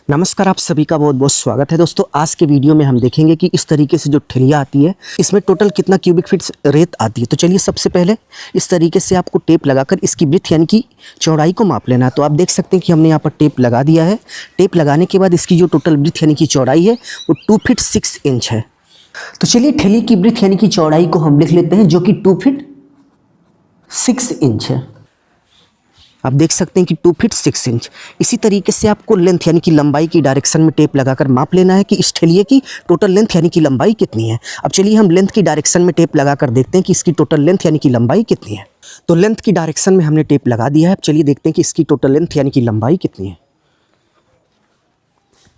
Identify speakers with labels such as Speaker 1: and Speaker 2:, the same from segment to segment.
Speaker 1: नमस्कार, आप सभी का बहुत बहुत स्वागत है दोस्तों। आज के वीडियो में हम देखेंगे कि इस तरीके से जो ठेलिया आती है इसमें टोटल कितना क्यूबिक फीट रेत आती है। तो चलिए सबसे पहले इस तरीके से आपको टेप लगाकर इसकी ब्रीथ यानी कि चौड़ाई को माप लेना है। तो आप देख सकते हैं कि हमने यहाँ पर टेप लगा दिया है। टेप लगाने के बाद इसकी जो टोटल ब्रीथ यानी कि चौड़ाई है वो 2 फीट 6 इंच है। तो चलिए ठेली की ब्रीथ यानी कि चौड़ाई को हम लिख लेते हैं जो कि 2 फीट 6 इंच है। आप देख सकते हैं कि 2 फीट 6 इंच। इसी तरीके से आपको लेंथ यानी कि लंबाई की डायरेक्शन में टेप लगाकर माप लेना है कि इस ठेलिए की टोटल लेंथ यानी कि लंबाई कितनी है। अब चलिए हम लेंथ की डायरेक्शन में टेप लगाकर देखते हैं कि इसकी टोटल लेंथ यानी कि लंबाई कितनी है। तो लेंथ की डायरेक्शन में हमने टेप लगा दिया है। अब चलिए देखते हैं कि इसकी टोटल लेंथ यानी कि लंबाई कितनी है।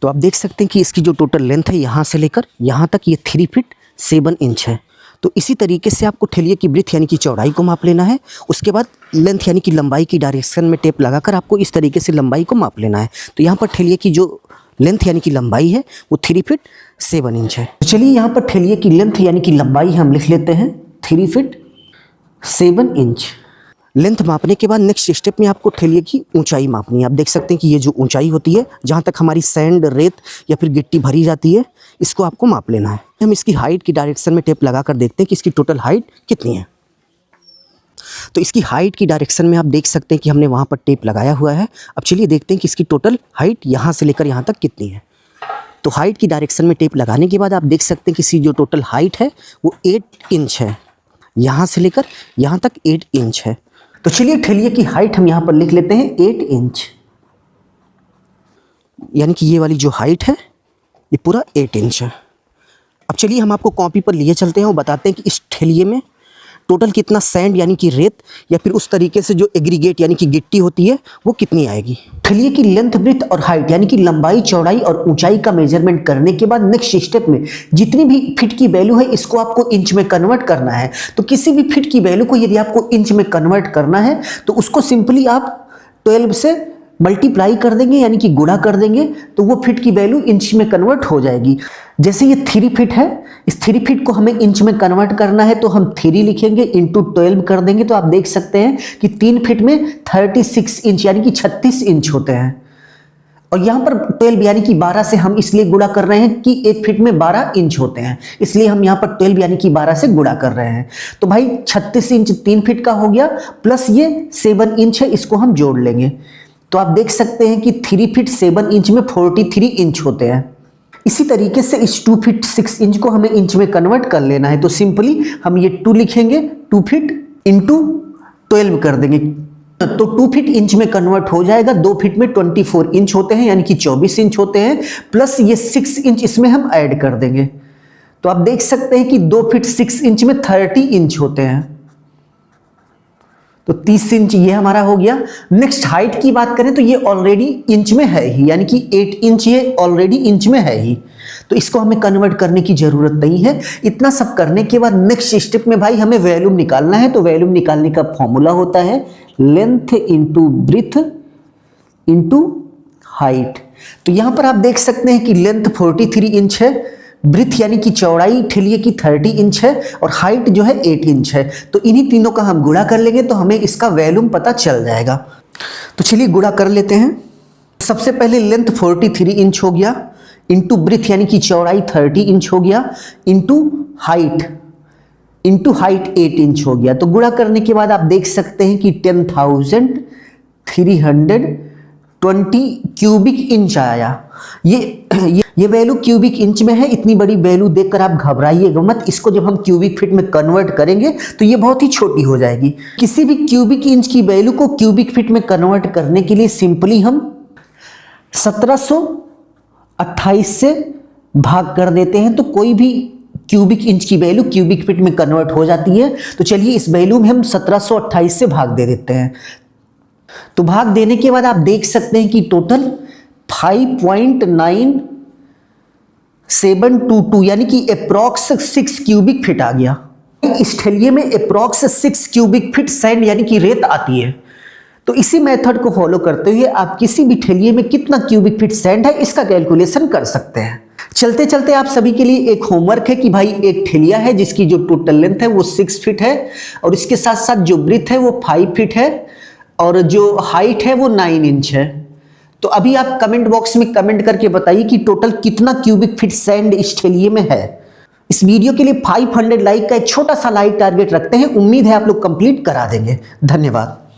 Speaker 1: तो आप देख सकते हैं कि इसकी जो टोटल लेंथ है यहाँ से लेकर यहाँ तक ये 3 फीट 7 इंच है। तो इसी तरीके से आपको ठेलिए की ब्रीथ यानी कि चौड़ाई को माप लेना है। उसके बाद लेंथ यानी कि लंबाई की डायरेक्शन में टेप लगाकर आपको इस तरीके से लंबाई को माप लेना है। तो यहाँ पर ठेलिए की जो लेंथ यानी कि लंबाई है वो 3 फीट 7 इंच है। तो चलिए यहाँ पर ठेलिए की लेंथ यानी कि लंबाई हम लिख लेते हैं 3 फीट 7 इंच। लेंथ मापने के बाद नेक्स्ट स्टेप में आपको ठेलिए की ऊंचाई मापनी है। आप देख सकते हैं कि ये जो ऊंचाई होती है जहाँ तक हमारी सैंड, रेत या फिर गिट्टी भरी जाती है, इसको आपको माप लेना है। हम इसकी हाइट की डायरेक्शन में टेप लगाकर देखते हैं कि इसकी टोटल हाइट कितनी है। तो इसकी हाइट की डायरेक्शन में आप देख सकते हैं कि हमने वहाँ पर टेप लगाया हुआ है। अब चलिए देखते हैं कि इसकी टोटल हाइट यहाँ से लेकर यहाँ तक कितनी है। तो हाइट की डायरेक्शन में टेप लगाने के बाद आप देख सकते हैं कि इसकी जो टोटल हाइट है वो 8 इंच है। यहाँ से लेकर यहाँ तक 8 इंच है। तो चलिए ठेलिए की हाइट हम यहाँ पर लिख लेते हैं 8 इंच, यानी कि ये वाली जो हाइट है ये पूरा 8 इंच है। अब चलिए हम आपको कॉपी पर लिए चलते हैं और बताते हैं कि इस ठेलिए में टोटल कितना सैंड यानी कि रेत या फिर उस तरीके से जो एग्रीगेट यानी कि गिट्टी होती है वो कितनी आएगी। ठेलिए की लेंथ, ब्रीथ और हाइट यानी कि लंबाई, चौड़ाई और ऊंचाई का मेजरमेंट करने के बाद नेक्स्ट स्टेप में जितनी भी फीट की वैल्यू है इसको आपको इंच में कन्वर्ट करना है। तो किसी भी फीट की वैल्यू को यदि आपको इंच में कन्वर्ट करना है तो उसको सिंपली आप 12 से मल्टीप्लाई कर देंगे यानी कि गुणा कर देंगे तो वो फीट की वैल्यू इंच में कन्वर्ट हो जाएगी। जैसे ये 3 फीट है, इस 3 फीट को हमें इंच में कन्वर्ट करना है तो हम 3 लिखेंगे इंटू 12 कर देंगे। तो आप देख सकते हैं कि 3 फीट में 36 इंच यानी कि 36 इंच होते हैं। और यहाँ पर 12 यानी कि 12 से हम इसलिए गुणा कर रहे हैं कि 1 फीट में 12 इंच होते हैं, इसलिए हम यहाँ पर 12 यानी कि 12 से गुणा कर रहे हैं। तो भाई 36 इंच 3 फीट का हो गया, प्लस ये 7 इंच है, इसको हम जोड़ लेंगे। तो आप देख सकते हैं कि 3 फीट 7 इंच में 43 इंच होते हैं। इसी तरीके से इस 2 फीट 6 इंच को हमें इंच में कन्वर्ट कर लेना है। तो सिंपली हम ये 2 लिखेंगे, 2 फीट इंटू 12 कर देंगे तो 2 फीट इंच में कन्वर्ट हो जाएगा। 2 फीट में 24 इंच होते हैं यानी कि 24 इंच होते हैं, प्लस ये 6 इंच इसमें हम ऐड कर देंगे। तो आप देख सकते हैं कि 2 फीट 6 इंच में 30 इंच होते हैं। तो 30 इंच ये हमारा हो गया। नेक्स्ट हाइट की बात करें तो ये ऑलरेडी इंच में है ही, यानी कि 8 इंच ये ऑलरेडी इंच में है ही, तो इसको हमें कन्वर्ट करने की जरूरत नहीं है। इतना सब करने के बाद नेक्स्ट स्टेप में भाई हमें वॉल्यूम निकालना है। तो वॉल्यूम निकालने का फॉर्मूला होता है length into breadth into height. तो यहां पर आप देख सकते हैं कि लेंथ 43 इंच है, ब्रीथ यानी कि चौड़ाई ठेलिए की 30 इंच है और हाइट जो है 8 इंच है। तो इन्हीं तीनों का हम गुणा कर लेंगे तो हमें इसका वॉल्यूम पता चल जाएगा। तो चलिए गुणा कर लेते हैं। सबसे पहले लेंथ 43 इंच हो गया, इंटू ब्रीथ यानी कि चौड़ाई 30 इंच हो गया, इंटू हाइट 8 इंच हो गया। तो गुणा करने के बाद आप देख सकते हैं कि 10,320 क्यूबिक इंच आया। ये वैल्यू क्यूबिक इंच में है। इतनी बड़ी वैल्यू देखकर आप घबराइएगा मत, इसको जब हम क्यूबिक फीट में कन्वर्ट करेंगे तो ये बहुत ही छोटी हो जाएगी। किसी भी क्यूबिक इंच की वैल्यू को क्यूबिक फीट में कन्वर्ट करने के लिए सिंपली हम 1728 से भाग कर देते हैं तो कोई भी क्यूबिक इंच की वैल्यू क्यूबिक फीट में कन्वर्ट हो जाती है। तो चलिए इस वैल्यू में हम 1728 से भाग दे देते हैं। तो भाग देने के बाद आप देख सकते हैं कि टोटल 5.9722 यानी कि अप्रॉक्स 6 क्यूबिक फीट आ गया। इस ठेलिए में अप्रॉक्स 6 क्यूबिक फीट सैंड यानी कि रेत आती है। तो इसी मेथड को फॉलो करते हुए आप किसी भी ठेलिए में कितना क्यूबिक फीट सैंड है इसका कैलकुलेशन कर सकते हैं। चलते चलते आप सभी के लिए एक होमवर्क है कि भाई एक ठेलिया है जिसकी जो टोटल लेंथ है वो 6 फीट है और इसके साथ साथ जो ब्रीथ है वो 5 फीट है और जो हाइट है वो 9 इंच है। तो अभी आप कमेंट बॉक्स में कमेंट करके बताइए कि टोटल कितना क्यूबिक फीट सैंड इस ठेलिए में है। इस वीडियो के लिए 500 लाइक का एक छोटा सा लाइक टारगेट रखते हैं। उम्मीद है आप लोग कंप्लीट करा देंगे। धन्यवाद।